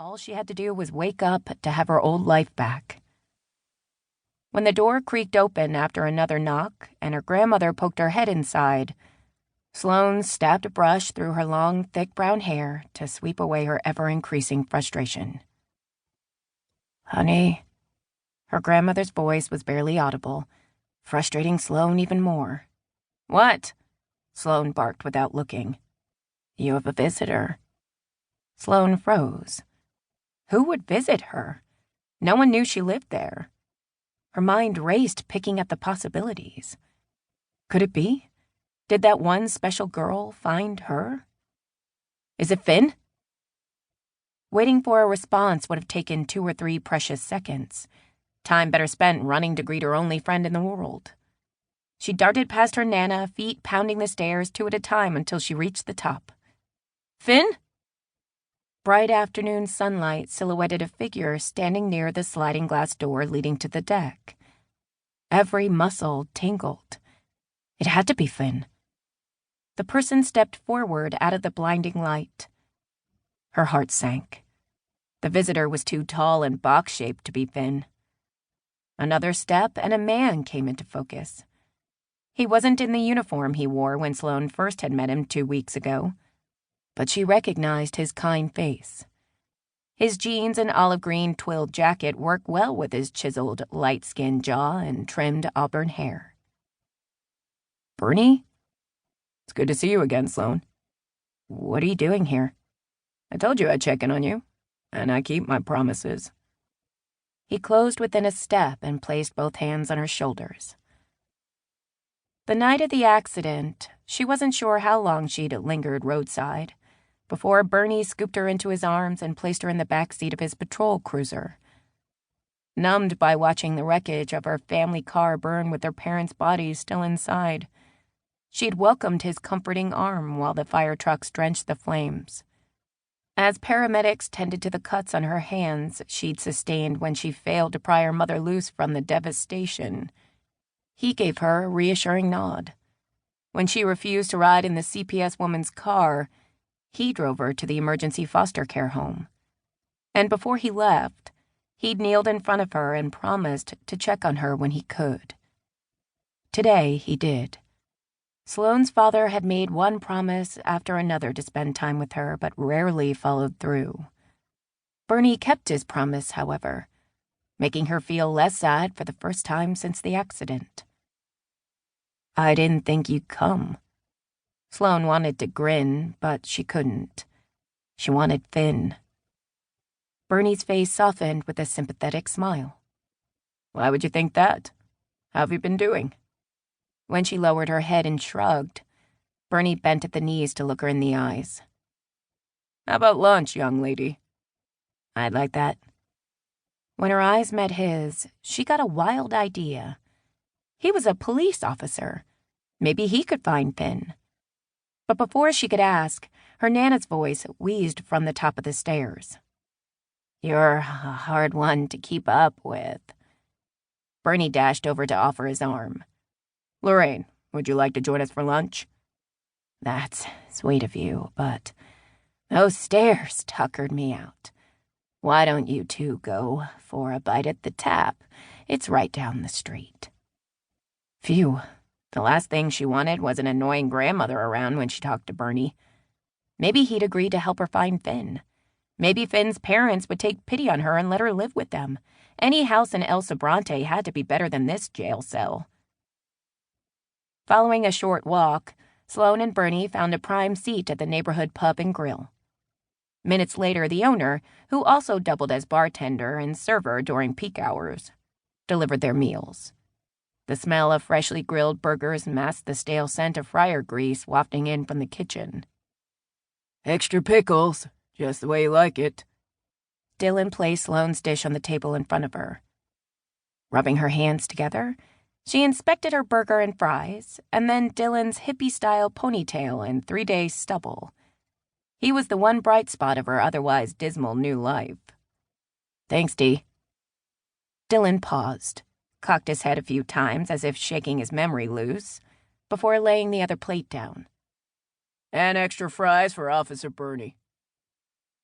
All she had to do was wake up to have her old life back. When the door creaked open after another knock and her grandmother poked her head inside, Sloane stabbed a brush through her long, thick brown hair to sweep away her ever-increasing frustration. "Honey," her grandmother's voice was barely audible, frustrating Sloane even more. "What?" Sloane barked without looking. "You have a visitor." Sloane froze. Who would visit her? No one knew she lived there. Her mind raced, picking at the possibilities. Could it be? Did that one special girl find her? "Is it Finn?" Waiting for a response would have taken 2 or 3 precious seconds, time better spent running to greet her only friend in the world. She darted past her Nana, feet pounding the stairs 2 at a time until she reached the top. "Finn?" Bright afternoon sunlight silhouetted a figure standing near the sliding glass door leading to the deck. Every muscle tingled. It had to be Finn. The person stepped forward out of the blinding light. Her heart sank. The visitor was too tall and box-shaped to be Finn. Another step and a man came into focus. He wasn't in the uniform he wore when Sloane first had met him 2 weeks ago, but she recognized his kind face. His jeans and olive green twilled jacket worked well with his chiseled, light-skinned jaw and trimmed auburn hair. "Bernie? It's good to see you again, Sloane. What are you doing here?" "I told you I'd check in on you, and I keep my promises." He closed within a step and placed both hands on her shoulders. The night of the accident, she wasn't sure how long she'd lingered roadside before Bernie scooped her into his arms and placed her in the back seat of his patrol cruiser. Numbed by watching the wreckage of her family car burn with their parents' bodies still inside, she'd welcomed his comforting arm while the fire trucks drenched the flames. As paramedics tended to the cuts on her hands she'd sustained when she failed to pry her mother loose from the devastation, he gave her a reassuring nod. When she refused to ride in the CPS woman's car, he drove her to the emergency foster care home. And before he left, he'd kneeled in front of her and promised to check on her when he could. Today, he did. Sloane's father had made one promise after another to spend time with her, but rarely followed through. Bernie kept his promise, however, making her feel less sad for the first time since the accident. "I didn't think you'd come." Sloane wanted to grin, but she couldn't. She wanted Finn. Bernie's face softened with a sympathetic smile. "Why would you think that? How have you been doing?" When she lowered her head and shrugged, Bernie bent at the knees to look her in the eyes. "How about lunch, young lady?" "I'd like that." When her eyes met his, she got a wild idea. He was a police officer. Maybe he could find Finn. But before she could ask, her Nana's voice wheezed from the top of the stairs. "You're a hard one to keep up with." Bernie dashed over to offer his arm. "Lorraine, would you like to join us for lunch?" "That's sweet of you, but those stairs tuckered me out. Why don't you two go for a bite at the Tap? It's right down the street." Phew. The last thing she wanted was an annoying grandmother around when she talked to Bernie. Maybe he'd agree to help her find Finn. Maybe Finn's parents would take pity on her and let her live with them. Any house in El Sobrante had to be better than this jail cell. Following a short walk, Sloane and Bernie found a prime seat at the neighborhood pub and grill. Minutes later, the owner, who also doubled as bartender and server during peak hours, delivered their meals. The smell of freshly grilled burgers masked the stale scent of fryer grease wafting in from the kitchen. "Extra pickles, just the way you like it." Dylan placed Sloane's dish on the table in front of her. Rubbing her hands together, she inspected her burger and fries, and then Dylan's hippie-style ponytail and 3-day stubble. He was the one bright spot of her otherwise dismal new life. "Thanks, Dee." Dylan paused, cocked his head a few times as if shaking his memory loose, before laying the other plate down. "And extra fries for Officer Bernie."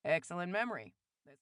"Excellent memory."